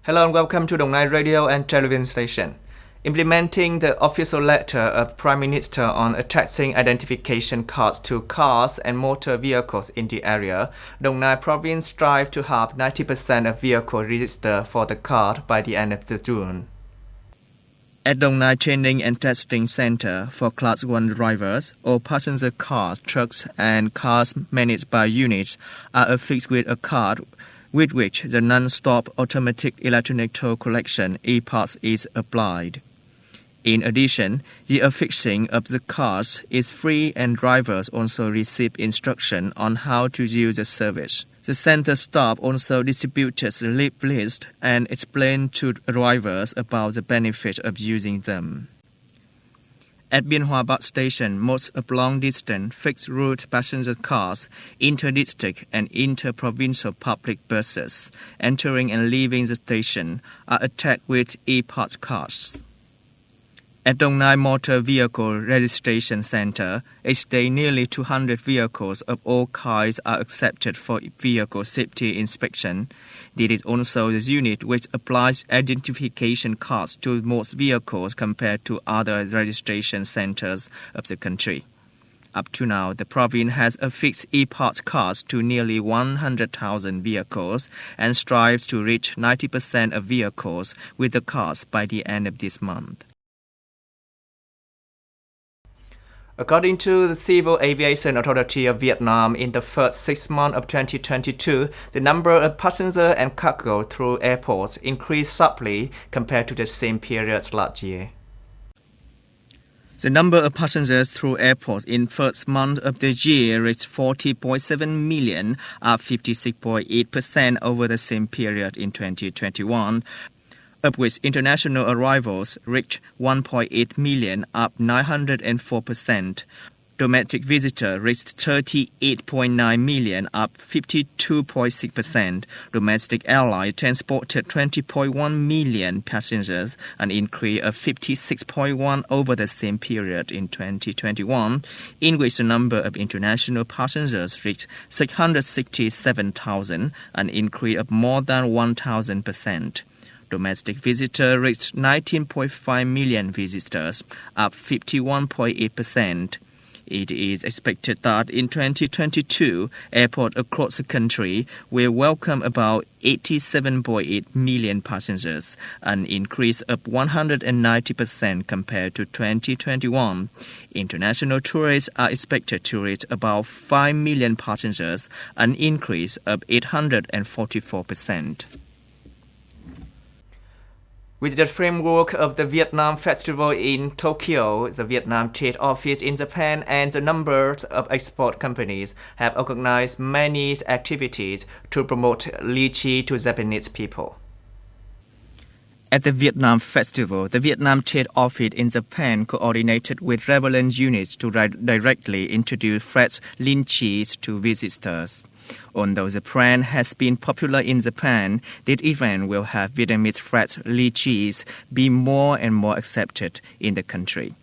Hello and welcome to Đồng Nai Radio and Television Station. Implementing the official letter of Prime Minister on attaching identification cards to cars and motor vehicles in the area, Đồng Nai province strives to have 90% of vehicles registered for the card by the end of June. At Đồng Nai Training and Testing Center for Class 1 drivers, all passenger cars, trucks and cars managed by units are affixed with a card with which the non-stop automatic electronic toll collection e-pass is applied. In addition, the affixing of the cards is free and drivers also receive instruction on how to use the service. The center staff also distributed the leaf list and explained to drivers about the benefit of using them. At Biên Hòa bus station, most of long-distance fixed-route passenger cars, inter-district and inter-provincial public buses entering and leaving the station are attached with e-pass cards. At Đồng Nai Motor Vehicle Registration Center, each day nearly 200 vehicles of all kinds are accepted for vehicle safety inspection. This is also the unit which applies identification cards to most vehicles compared to other registration centers of the country. Up to now, the province has affixed e-pass cards to nearly 100,000 vehicles and strives to reach 90% of vehicles with the cards by the end of this month. According to the Civil Aviation Authority of Vietnam, in the first 6 months of 2022, the number of passengers and cargo through airports increased sharply compared to the same period last year. The number of passengers through airports in first month of the year reached 40.7 million, up 56.8% over the same period in 2021. Of which international arrivals reached 1.8 million, up 904%. Domestic visitors reached 38.9 million, up 52.6%. Domestic airlines transported 20.1 million passengers, an increase of 56.1% over the same period in 2021, in which the number of international passengers reached 667,000, an increase of more than 1,000%. Domestic visitors reached 19.5 million visitors, up 51.8%. It is expected that in 2022, airports across the country will welcome about 87.8 million passengers, an increase of 190% compared to 2021. International tourists are expected to reach about 5 million passengers, an increase of 844%. With the framework of the Vietnam Festival in Tokyo, the Vietnam Trade Office in Japan and the number of export companies have organized many activities to promote lychee to Japanese people. At the Vietnam Festival, the Vietnam Trade Office in Japan coordinated with relevant units to directly introduce fresh lychees to visitors. Although the brand has been popular in Japan, this event will have Vietnamese fresh lychees be more and more accepted in the country.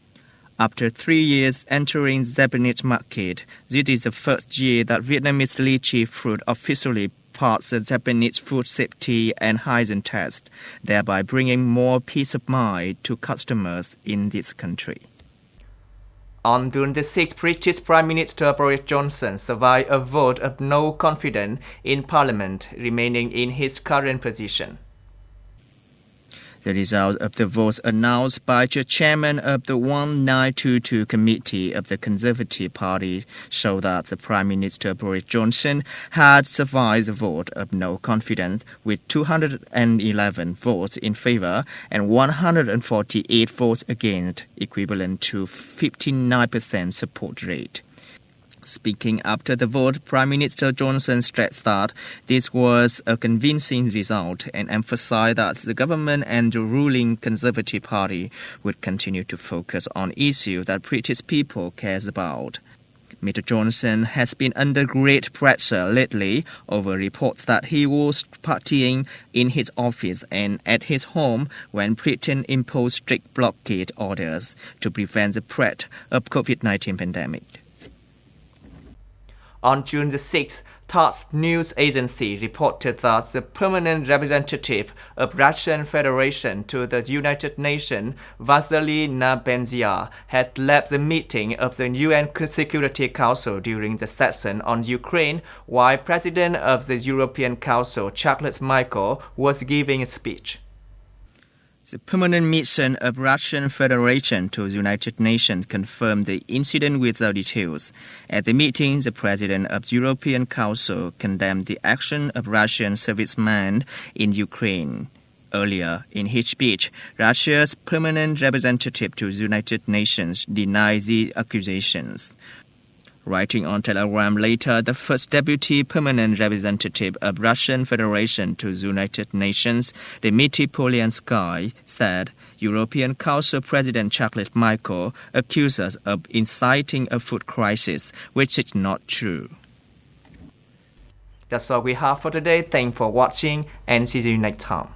After 3 years entering the Japanese market, this is the first year that Vietnamese lychee fruit officially passed the Japanese food safety and hygiene test, thereby bringing more peace of mind to customers in this country. On June the 6th, British Prime Minister Boris Johnson survived a vote of no confidence in Parliament, remaining in his current position. The result of the vote announced by the chairman of the 1922 Committee of the Conservative Party showed that the Prime Minister Boris Johnson had survived the vote of no confidence with 211 votes in favour and 148 votes against, equivalent to 59% support rate. Speaking after the vote, Prime Minister Johnson stressed that this was a convincing result and emphasized that the government and the ruling Conservative Party would continue to focus on issues that British people cares about. Mr. Johnson has been under great pressure lately over reports that he was partying in his office and at his home when Britain imposed strict blockade orders to prevent the spread of COVID-19 pandemic. On June the 6th, TASS news agency reported that the permanent representative of Russian Federation to the United Nations, Vasily Nebenzia, had left the meeting of the UN Security Council during the session on Ukraine, while President of the European Council, Charles Michel, was giving a speech. The permanent mission of Russian Federation to the United Nations confirmed the incident without details. At the meeting, the President of the European Council condemned the action of Russian servicemen in Ukraine. Earlier, in his speech, Russia's permanent representative to the United Nations denied the accusations. Writing on Telegram later, the first deputy permanent representative of Russian Federation to the United Nations, Dmitry Polyansky, said European Council President Charles Michel accused us of inciting a food crisis, which is not true. That's all we have for today. Thanks for watching and see you next time.